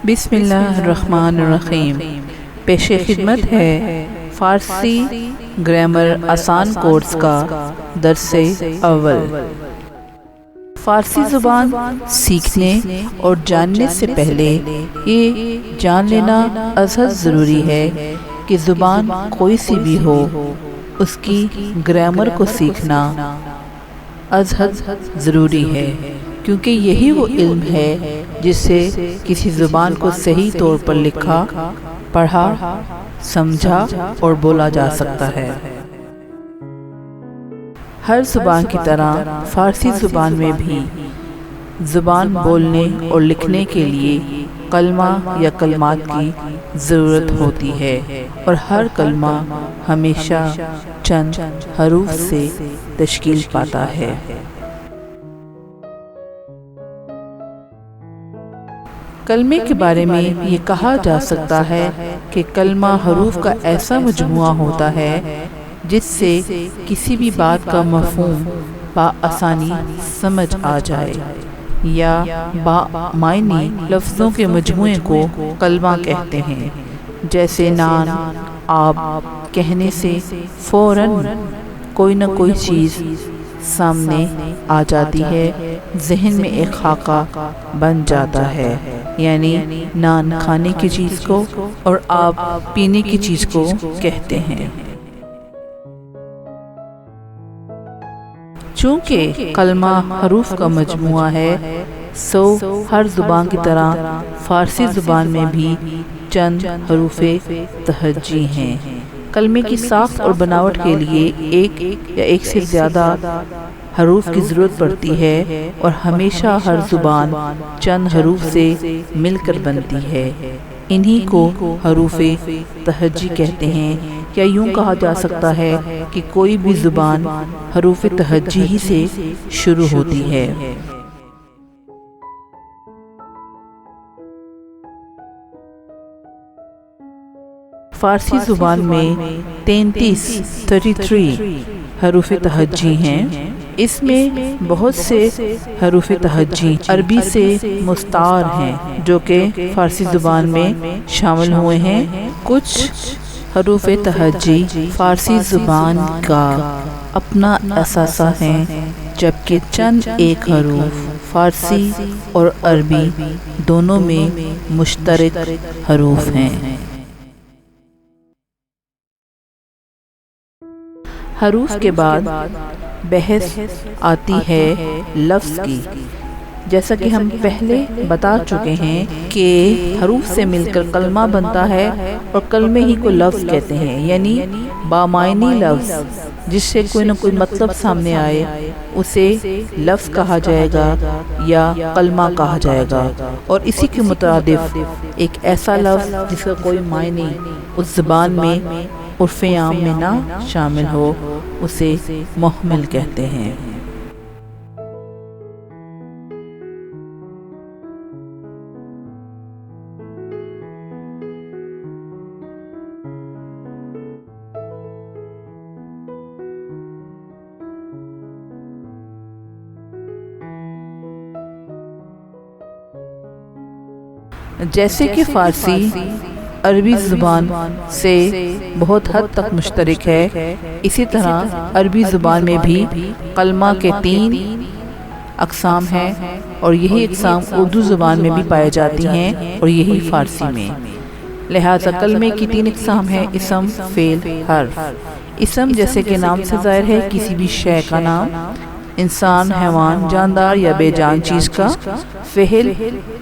بسم اللہ الرحمن الرحیم۔ پیش خدمت ہے فارسی گرامر آسان کورس کا درس اول۔ فارسی زبان سیکھنے اور جاننے سے پہلے یہ جان لینا ازحد ضروری ہے کہ زبان کوئی سی بھی ہو، اس کی گرامر کو سیکھنا ازحد ضروری ہے، کیونکہ یہی وہ علم ہے جس سے کسی زبان کو صحیح طور پر لکھا، پڑھا، سمجھا اور بولا جا سکتا ہے۔ ہر زبان کی طرح فارسی زبان میں بھی زبان بولنے اور لکھنے کے لیے کلمہ یا کلمات کی ضرورت ہوتی ہے، اور ہر کلمہ ہمیشہ چند حروف سے تشکیل پاتا ہے۔ کلمے کے بارے میں یہ کہا جا سکتا ہے کہ کلمہ حروف کا ایسا مجموعہ ہوتا ہے جس سے کسی بھی بات کا مفہوم بآسانی سمجھ آ جائے، یا بامعنی لفظوں کے مجموعے کو کلمہ کہتے ہیں۔ جیسے نان، آب کہنے سے فوراً کوئی نہ کوئی چیز سامنے آ جاتی ہے، ذہن میں ایک خاکہ بن جاتا ہے، یعنی نان کھانے کی چیز کو اور آب پینے کی چیز کو کہتے ہیں۔ چونکہ کلمہ حروف کا مجموعہ ہے، سو ہر زبان کی طرح فارسی زبان میں بھی چند حروف تہجی ہیں۔ کلمے کی ساخت اور بناوٹ کے لیے ایک یا ایک سے زیادہ حروف کی ضرورت پڑتی ہے، اور ہمیشہ ہر زبان چند حروف سے مل کر بنتی ہے۔ انہی کو حروف تہجی کہتے ہیں، یا یوں کہا جا سکتا ہے کہ کوئی بھی زبان حروف تہجی ہی سے شروع ہوتی ہے۔ فارسی زبان میں 33 حروف تہجی ہیں۔ اس میں بہت سے حروف تہجی عربی سے مستعار ہیں جو کہ فارسی زبان میں شامل ہوئے ہیں۔ کچھ حروف تہجی فارسی زبان کا اپنا اثاثہ ہیں، جبکہ چند ایک حروف فارسی اور عربی دونوں میں مشترک حروف ہیں۔ حروف کے بعد بحث آتی ہے لفظ کی۔ جیسا کہ ہم پہلے بتا چکے ہیں کہ حروف سے مل کر کلمہ بنتا ہے، اور کلمے ہی کو لفظ کہتے ہیں، یعنی بامعنی لفظ جس سے کوئی نہ کوئی مطلب سامنے آئے اسے لفظ کہا جائے گا یا کلمہ کہا جائے گا، اور اسی کے مترادف ایک ایسا لفظ جس کا کوئی معنی اس زبان میں عرف عام میں نہ شامل ہو اسے محمل کہتے ہیں۔ جیسے کہ فارسی عربی زبان سے بہت حد تک مشترک ہے، اسی طرح عربی زبان میں بھی کلمہ کے 3 اقسام ہیں، اور یہی اقسام اردو زبان میں بھی پائے جاتی ہیں، اور یہی فارسی میں۔ لہٰذا کلمے کی 3 اقسام ہیں: اسم، فعل، حرف۔ اسم جیسے کہ نام سے ظاہر ہے کسی بھی شے کا نام، انسان، حیوان، جاندار یا بے جان چیز کا۔ فعل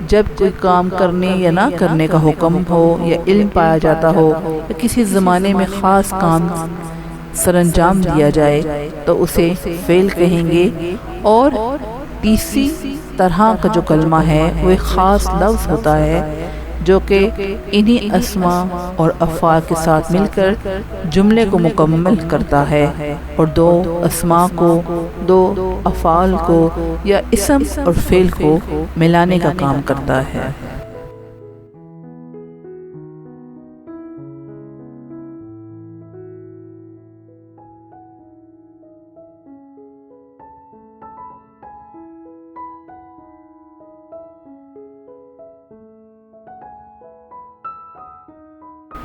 جب کوئی کام کرنے یا نہ کرنے کا حکم ہو یا علم پایا جاتا ہو، یا کسی زمانے میں خاص کام سر انجام دیا جائے تو اسے فعل کہیں گے۔ اور تیسری طرح کا جو کلمہ ہے وہ ایک خاص لفظ ہوتا ہے جو کہ انہی اسماء اور افعال کے ساتھ مل کر جملے کو مکمل کرتا ہے، اور 2 اسماء کو، 2 افعال کو یا اسم اور فعل کو ملانے کا کام کرتا ہے۔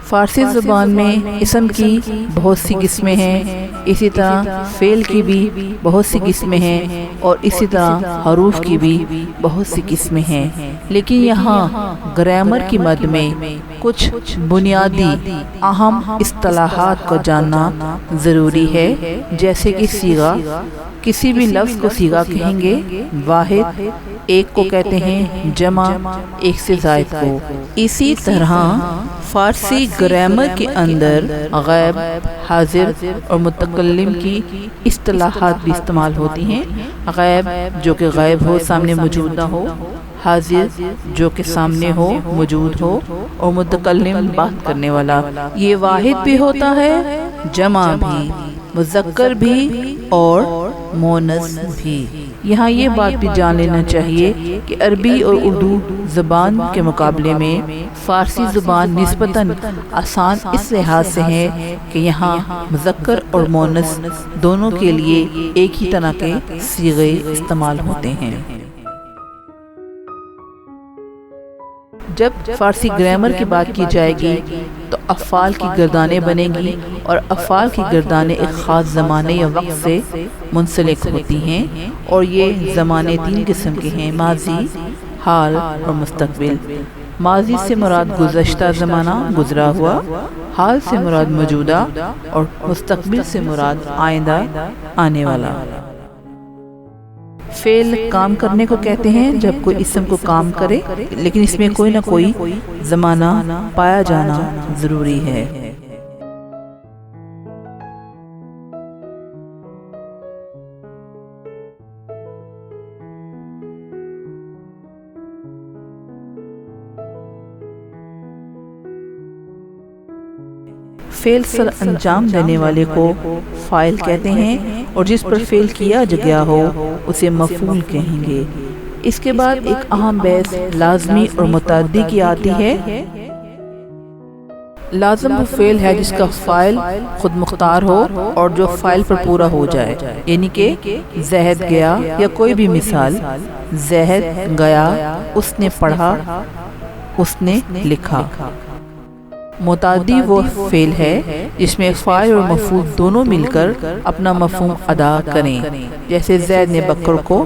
فارسی زبان میں اسم کی بہت سی قسمیں ہیں، اسی طرح فعل کی بھی بہت سی قسمیں ہیں، اور اسی طرح حروف کی بھی بہت سی قسمیں ہیں، لیکن یہاں گرامر کی مد میں کچھ بنیادی اہم اصطلاحات کو جاننا ضروری ہے، جیسے کہ صیغہ، کسی بھی لفظ کو صیغہ کہیں گے، واحد ایک کو کہتے ہیں، جمع ایک سے زائد کو۔ اسی طرح فارسی گرامر کے اندر غائب، حاضر اور متکلم کی اصطلاحات بھی استعمال ہوتی ہیں۔ غائب جو کہ غائب ہو، سامنے موجود نہ ہو، حاضر جو کہ سامنے ہو، موجود ہو، اور متکلم بات کرنے والا۔ یہ واحد بھی ہوتا ہے، جمع بھی، مذکر بھی اور مؤنث بھی۔ یہاں یہ بات بھی جان لینا چاہیے کہ عربی اور اردو زبان کے مقابلے میں فارسی زبان نسبتاً آسان اس لحاظ سے ہے کہ یہاں مذکر اور مؤنث دونوں کے لیے ایک ہی طرح کے صیغے استعمال ہوتے ہیں۔ جب فارسی گرامر کی بات کی جائے گی تو افعال کی گردانیں بنیں گی، اور افعال کی گردانیں ایک خاص زمانے یا وقت سے منسلک ہوتی ہیں، اور یہ زمانے تین قسم کے ہیں: ماضی، حال اور مستقبل۔ ماضی سے مراد گزشتہ زمانہ، گزرا ہوا، حال سے مراد موجودہ، اور مستقبل سے مراد آئندہ، آنے والا۔ فعل کام کرنے کو کہتے ہیں جب کوئی اسم کو کام کرے، لیکن اس میں کوئی نہ کوئی زمانہ پایا جانا ضروری ہے۔ فعل سر انجام دینے والے کو فاعل کہتے ہیں، اور جس پر فعل کیا گیا ہو اسے مفعول کہیں گے۔ اس کے بعد ایک اہم بحث لازمی اور متعدی کی آتی ہے۔ لازم وہ فعل ہے جس کا فاعل خود مختار ہو اور جو فاعل پر پورا ہو جائے، یعنی کہ زید گیا، یا کوئی بھی مثال: زید گیا، اس نے پڑھا، اس نے لکھا۔ متعدی وہ فعل ہے جس میں فاعل اور مفعول دونوں مل کر اپنا مفہوم ادا کریں، جیسے زید نے بکر کو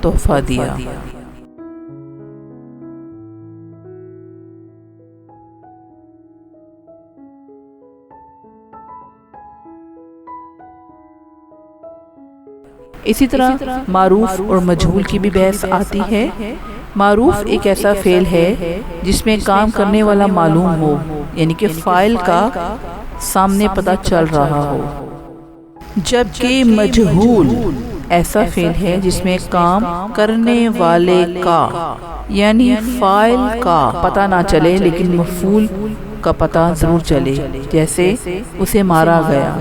تحفہ دیا۔ اسی طرح معروف اور مجہول کی بھی بحث آتی ہے۔ معروف ایک ایسا فعل ہے جس میں کام کرنے والا معلوم ہو، یعنی کہ فاعل کا سامنے پتہ چل رہا ہو، جبکہ مجہول ایسا فعل ہے جس میں کام کرنے والے کا، یعنی فاعل کا پتہ نہ چلے لیکن مفعول کا پتہ ضرور چلے، جیسے اسے مارا گیا۔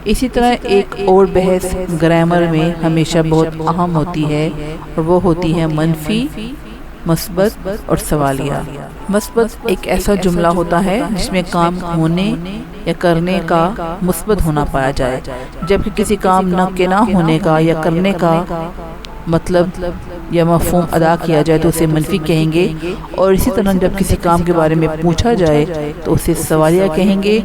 اسی طرح ایک اور بحث گرامر میں ہمیشہ بہت اہم ہوتی ہے، اور وہ ہوتی ہے منفی، مثبت اور سوالیہ۔ مثبت ایک ایسا جملہ ہوتا ہے جس میں کام ہونے یا کرنے کا مثبت ہونا پایا جائے، جبکہ کسی کام کے نہ ہونے کا یا کرنے کا مطلب یا مفہوم ادا کیا جائے تو اسے منفی کہیں گے، اور اسی طرح جب کسی کام کے بارے میں پوچھا جائے تو اسے سوالیہ کہیں گے۔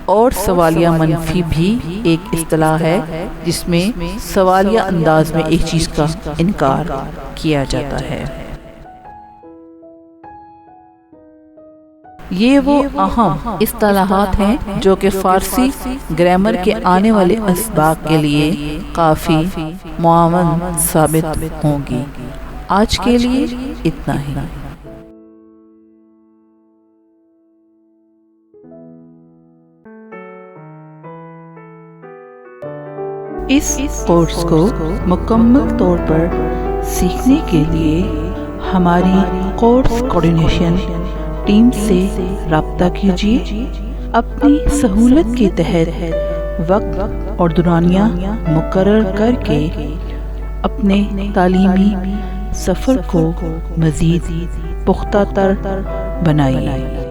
اور سوالیہ منفی بھی ایک اصطلاح ہے جس میں سوالیہ انداز میں ایک چیز کا انکار کیا جاتا ہے۔ یہ وہ اہم اصطلاحات ہیں جو کہ فارسی گرامر کے آنے والے اسباق کے لیے کافی معاون ثابت ہوں گی۔ آج کے لیے اتنا ہی۔ اس کورس کو مکمل طور پر سیکھنے کے لیے ہماری کورس کوآرڈینیشن ٹیم سے رابطہ کیجیے۔ اپنی سہولت کے تحت وقت اور دورانیہ مقرر کر کے اپنے تعلیمی سفر کو مزید پختہ تر بنائیے۔